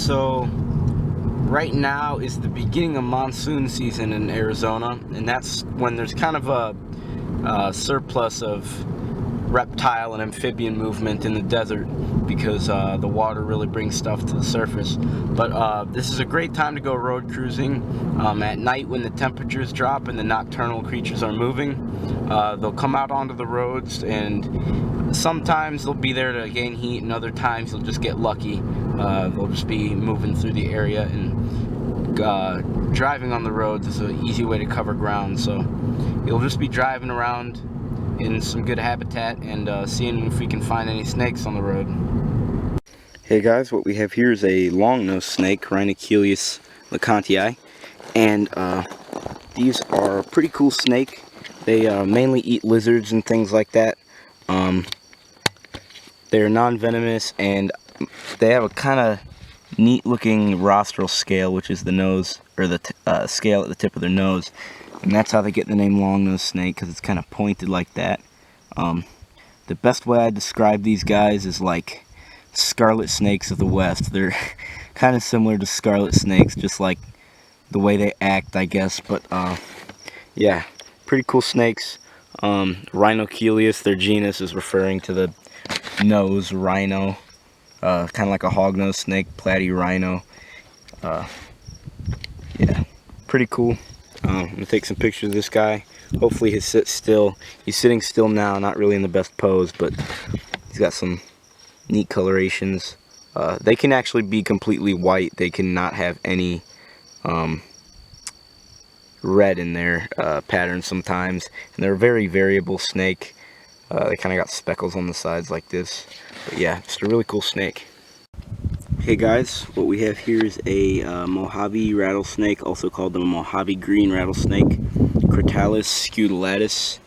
so right now is the beginning of monsoon season in Arizona, and that's when there's kind of a surplus of reptile and amphibian movement in the desert because the water really brings stuff to the surface. But this is a great time to go road cruising at night when the temperatures drop and the nocturnal creatures are moving. They'll come out onto the roads, and sometimes they'll be there to gain heat, and other times they'll just get lucky. They'll just be moving through the area, and driving on the roads is an easy way to cover ground. So you'll just be driving around in some good habitat and seeing if we can find any snakes on the road. Hey guys, what we have here is a long-nosed snake, Rhinochelius lecontii, and these are a pretty cool snake. They mainly eat lizards and things like that. They're non-venomous, and they have a kind of neat-looking rostral scale, which is the nose, or the scale at the tip of their nose. And that's how they get the name long-nosed snake, because it's kind of pointed like that. The best way I describe these guys is like scarlet snakes of the West. They're kind of similar to scarlet snakes, just like the way they act, I guess. But yeah, pretty cool snakes. Rhinochelius, their genus, is referring to the nose, rhino. Kind of like a hognose snake, platyrhino. Yeah, pretty cool. I'm going to take some pictures of this guy. Hopefully he sits still. He's sitting still now, not really in the best pose, but he's got some neat colorations. They can actually be completely white. They cannot have any red in their pattern sometimes. And they're a very variable snake. They kind of got speckles on the sides like this. But yeah, just a really cool snake. Hey guys, what we have here is a Mojave rattlesnake, also called the Mojave green rattlesnake, Crotalus scutulatus,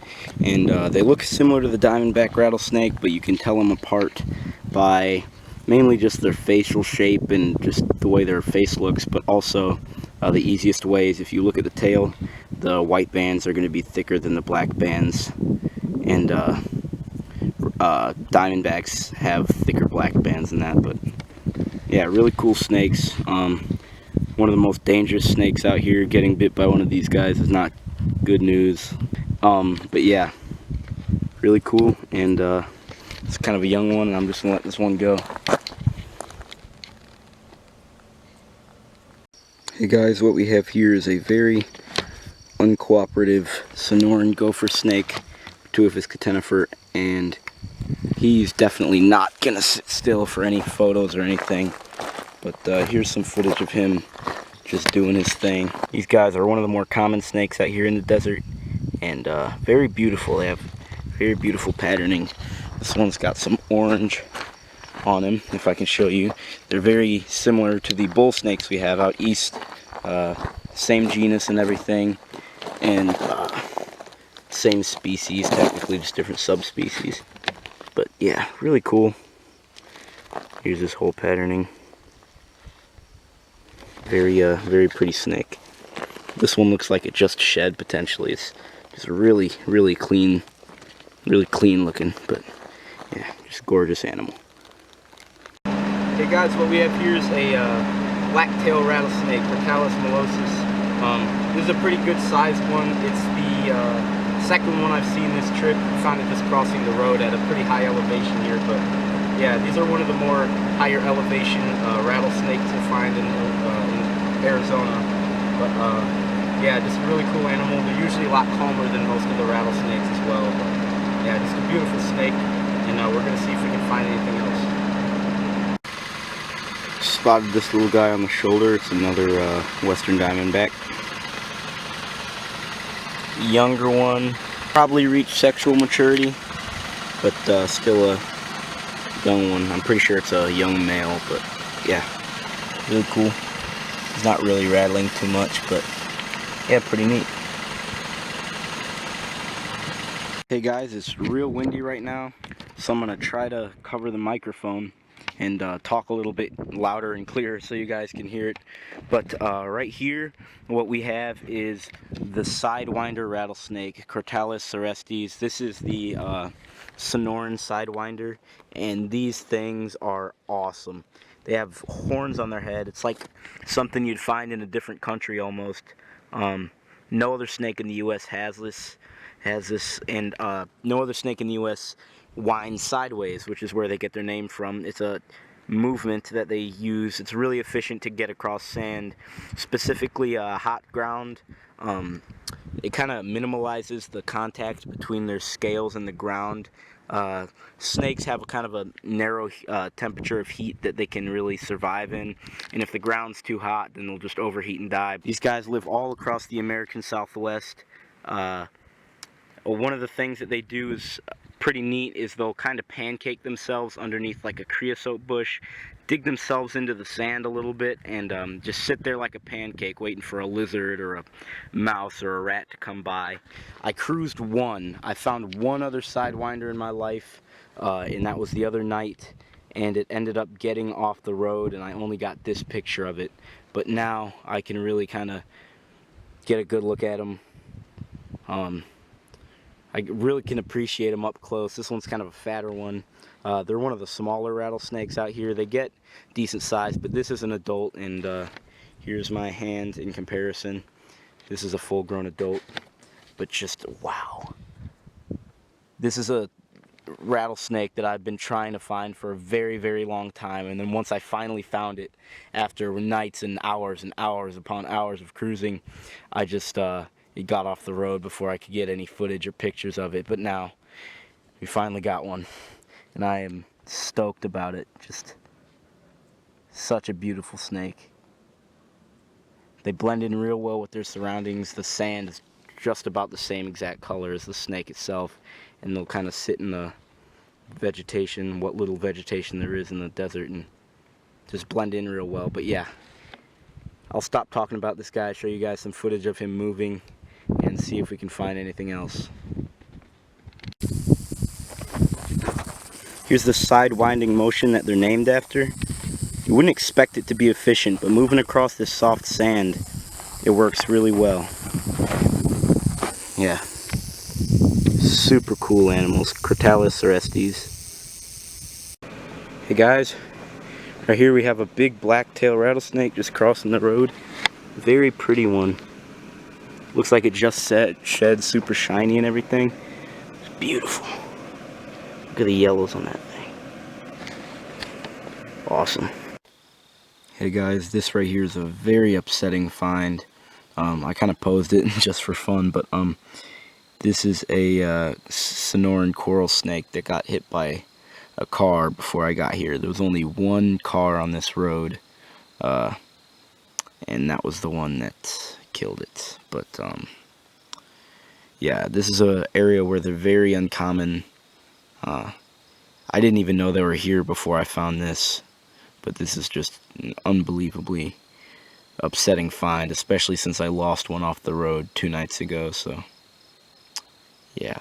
and they look similar to the Diamondback rattlesnake, but you can tell them apart by mainly just their facial shape and just the way their face looks, but also the easiest way is if you look at the tail, the white bands are going to be thicker than the black bands, and Diamondbacks have thicker black bands than that. But yeah, really cool snakes. One of the most dangerous snakes out here. Getting bit by one of these guys is not good news. But yeah, really cool, and it's kind of a young one, and I'm just gonna let this one go. Hey guys, what we have here is a very uncooperative Sonoran gopher snake, Tuaphis catenifer, and he's definitely not gonna sit still for any photos or anything. But here's some footage of him just doing his thing. These guys are one of the more common snakes out here in the desert, and very beautiful. They have very beautiful patterning. This one's got some orange on him, if I can show you. They're very similar to the bull snakes we have out east. Same genus and everything, and same species, technically just different subspecies. But yeah, really cool. Here's this whole patterning. Very pretty snake. This one looks like it just shed potentially. It's just really clean looking. But yeah, just gorgeous animal. Hey guys, what we have here is a Blacktail Rattlesnake, Crotalus molossus. This is a pretty good sized one. It's the second one I've seen this trip. I found it just crossing the road at a pretty high elevation here, but yeah, these are one of the more higher elevation rattlesnakes you'll find in Arizona. But yeah, just a really cool animal. They're usually a lot calmer than most of the rattlesnakes as well. But yeah, just a beautiful snake, and we're gonna see if we can find anything else. Spotted this little guy on the shoulder. It's another Western Diamondback. Younger one, probably reached sexual maturity, but still a young one. I'm pretty sure it's a young male, but yeah, really cool. He's not really rattling too much, but yeah, pretty neat. Hey guys, it's real windy right now, so I'm gonna try to cover the microphone and talk a little bit louder and clearer so you guys can hear it. But right here, what we have is the Sidewinder rattlesnake, Crotalus cerestes. This is the Sonoran Sidewinder, and these things are awesome. They have horns on their head. It's like something you'd find in a different country almost. No other snake in the U.S. has this, and no other snake in the U.S. winds sideways, which is where they get their name from. It's a movement that they use. It's really efficient to get across sand, specifically hot ground. It kind of minimalizes the contact between their scales and the ground. Snakes have a kind of a narrow temperature of heat that they can really survive in, and if the ground's too hot, then they'll just overheat and die. These guys live all across the American Southwest. One of the things that they do is pretty neat is they'll kind of pancake themselves underneath like a creosote bush, dig themselves into the sand a little bit, and just sit there like a pancake waiting for a lizard or a mouse or a rat to come by. I cruised one. I found one other Sidewinder in my life, and that was the other night, and it ended up getting off the road, and I only got this picture of it. But now I can really kind of get a good look at them. I really can appreciate them up close. This one's kind of a fatter one. They're one of the smaller rattlesnakes out here. They get decent size, but this is an adult, and here's my hand in comparison. This is a full-grown adult, but just wow. This is a rattlesnake that I've been trying to find for a very, very long time, and then once I finally found it, after nights and hours upon hours of cruising, I just it got off the road before I could get any footage or pictures of it. But now we finally got one, and I am stoked about it. Just such a beautiful snake. They blend in real well with their surroundings. The sand is just about the same exact color as the snake itself, and they'll kind of sit in the vegetation, what little vegetation there is in the desert, and just blend in real well. But yeah, I'll stop talking about this guy, show you guys some footage of him moving, and see if we can find anything else. Here's the Sidewinder Motion that they're named after. You wouldn't expect it to be efficient, but moving across this soft sand, it works really well. Yeah. Super cool animals. Crotalus orestes. Hey guys, right here we have a big blacktail rattlesnake just crossing the road. Very pretty one. Looks like it just shed, super shiny and everything. It's beautiful. Look at the yellows on that thing. Awesome. Hey guys, this right here is a very upsetting find. I kind of posed it just for fun, but this is a Sonoran Coral snake that got hit by a car before I got here. There was only one car on this road, and that was the one that killed it. But yeah, this is an area where they're very uncommon. I didn't even know they were here before I found this, but this is just an unbelievably upsetting find, especially since I lost one off the road 2 nights ago. So yeah.